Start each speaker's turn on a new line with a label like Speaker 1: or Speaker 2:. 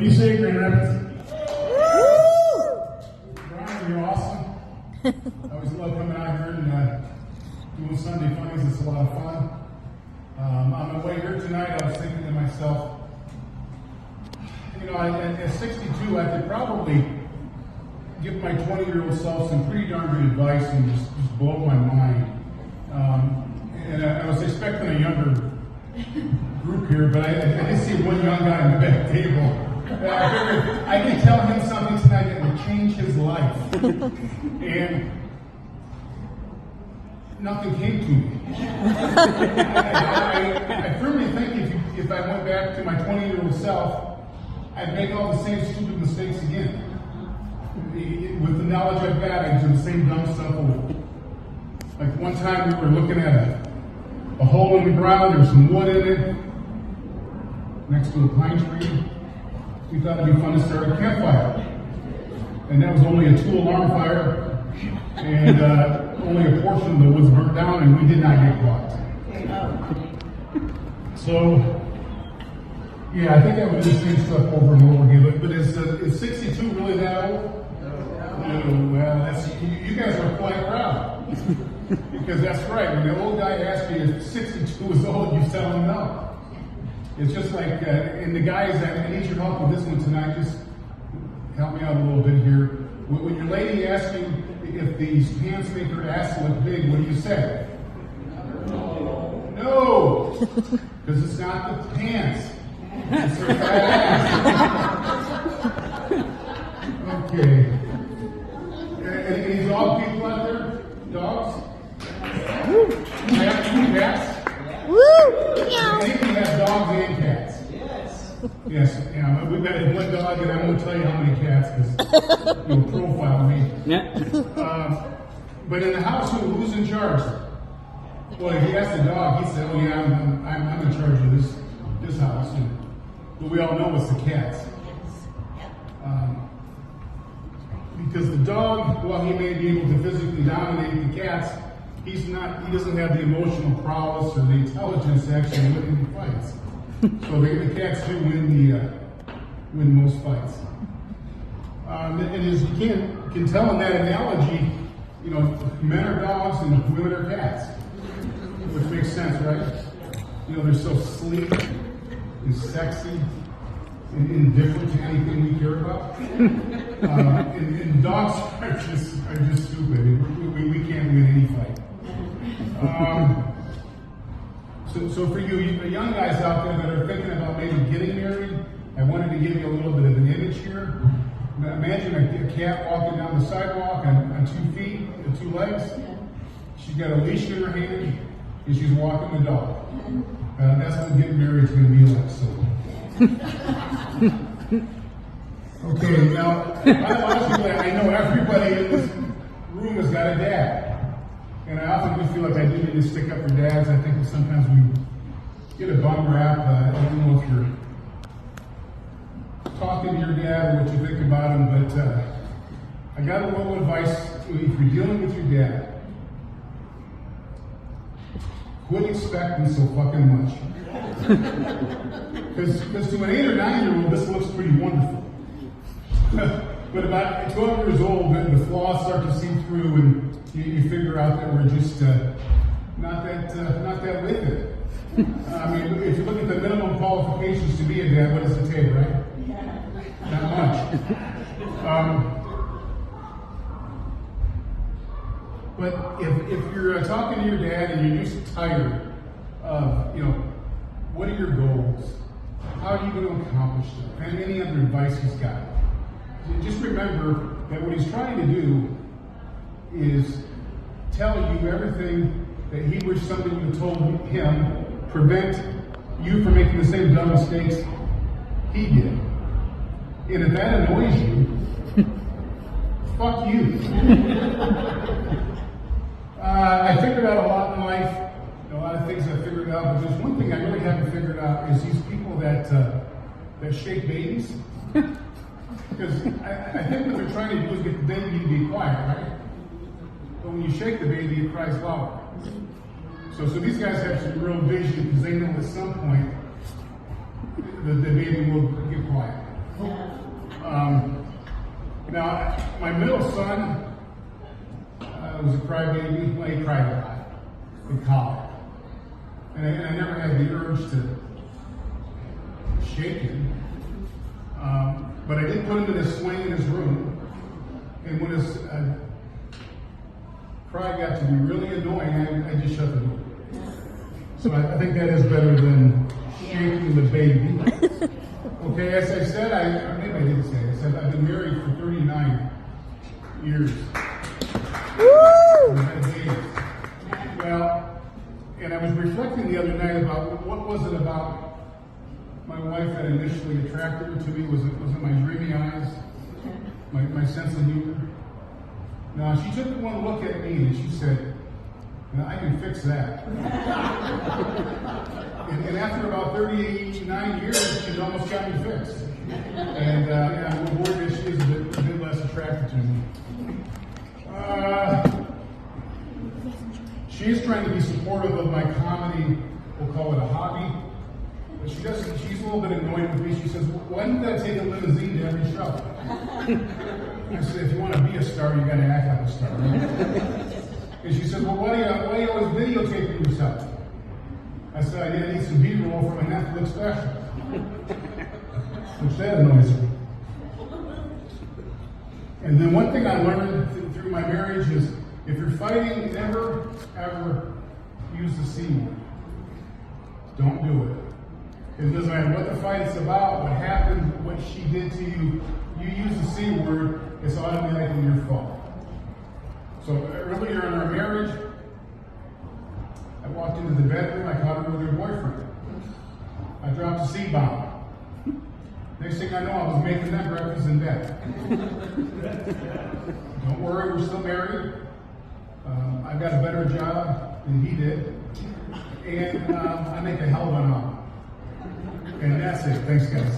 Speaker 1: Be safe, Grand Rapids. Brian, you're awesome. I always love coming out here and doing Sunday Funnies. It's a lot of fun. On my way here tonight, I was thinking to myself, you know, at 62, I could probably give my 20-year-old self some pretty darn good advice and just blow my mind. And I was expecting a younger group here, but I did see one young guy in the back table. I figured I could tell him something tonight that would change his life. And nothing came to me. I firmly think if I went back to my 20-year-old self, I'd make all the same stupid mistakes again. With the knowledge I've got, I'd do the same dumb stuff over. Like one time we were looking at a hole in the ground, there was some wood in it, next to a pine tree. We thought it'd be fun to start a campfire. And that was only a 2-alarm fire, and only a portion of the woods burnt down, and we did not get caught. So, yeah, I think I would do the same stuff over and over again. But is 62 really that old? No, well, you guys are quite proud. Because that's right, when the old guy asks you if 62 is old, you tell him no. It's just like, and the guys, I need your help with this one tonight. Just help me out a little bit here. When your lady asks you if these pants make her ass look big, what do you say? No! Because it's not the pants. It's her fat ass. Okay. Any dog people out there? Dogs? Cats?
Speaker 2: Woo!
Speaker 1: I think we have dogs and cats. Yes, yeah, we've got one dog, and I won't tell you how many cats because you'll profile me. Yeah. But in the house, who's in charge? Well, if you ask the dog, he said, "Oh yeah, I'm in charge of this house." But we all know it's the cats. Because the dog, while he may be able to physically dominate the cats, he doesn't have the emotional prowess or the intelligence to actually win any fights. So the cats do win most fights. And as you can tell in that analogy, you know, men are dogs and women are cats. Which makes sense, right? You know, they're so sleek and sexy and indifferent to anything we care about. And dogs are just stupid. We can't win any fight. So for you young guys out there that are thinking about maybe getting married, I wanted to give you a little bit of an image here. Imagine a cat walking down the sidewalk on 2 feet and 2 legs. She's got a leash in her hand, and she's walking the dog. That's what getting married is going to be like. So. Okay, now, biologically, I know everybody in this room has got a dad. And I often do feel like I do need to stick up for dads. I think sometimes we get a bum rap. I don't know if you're talking to your dad or what you think about him, but I got a little advice. If you're dealing with your dad, quit expecting so fucking much. Because to an 8 or 9-year-old, this looks pretty wonderful. But about 12 years old, the flaws start to seep through, and you figure out that we're just not that with it. I mean, if you look at the minimum qualifications to be a dad, what does it take, right? Not much. But if you're talking to your dad and you're just tired of, you know, what are your goals? How are you going to accomplish them? And any other advice he's got. Just remember that what he's trying to do is tell you everything that he wished somebody would have told him, prevent you from making the same dumb mistakes he did. And if that annoys you, fuck you. I figured out a lot in life, a lot of things I figured out, but there's one thing I really haven't figured out is these people that shake babies. Because I think what they're trying to do is get the baby to be quiet, right? But when you shake the baby, it cries louder. So these guys have some real vision because they know at some point the baby will get quiet. Now, my middle son was a crybaby. Well, he cried a lot in college. And I never had the urge to shake him. But I did put him in a swing in his room. And when his cry got to be really annoying, I just shut the door. So I think that is better than shaking the baby. Okay, as I said, maybe I didn't say it. I said I've been married for 39 years.
Speaker 2: Woo!
Speaker 1: Well, and I was reflecting the other night about what was it about my wife that initially attracted her to me? Was it my dreamy eyes? My sense of humor? No, she took one look at me and she said, I can fix that. and after about 39 years, she's almost got me fixed. And I'm worried that she is a bit less attracted to me. She is trying to be supportive of my comedy, we'll call it a hobby. But she's a little bit annoyed with me. She says, why don't I take a limousine to every show? I said, if you want to be a star, you got to act like a star, right? And she said, well, why do you always videotaping yourself? I said, I need some B-roll for my Netflix special. Which that annoys me. And then one thing I learned through my marriage is, if you're fighting, never, ever use the C word. Don't do it. It doesn't matter what the fight is about, what happened, what she did to you. You use the C word, it's automatically your fault. So earlier in our marriage, I walked into the bedroom, I caught her with her boyfriend. I dropped a C-bomb. Next thing I know, I was making them breakfast in bed. Don't worry, we're still married. I've got a better job than he did. And I make a hell of an offer. And that's it. Thanks, guys.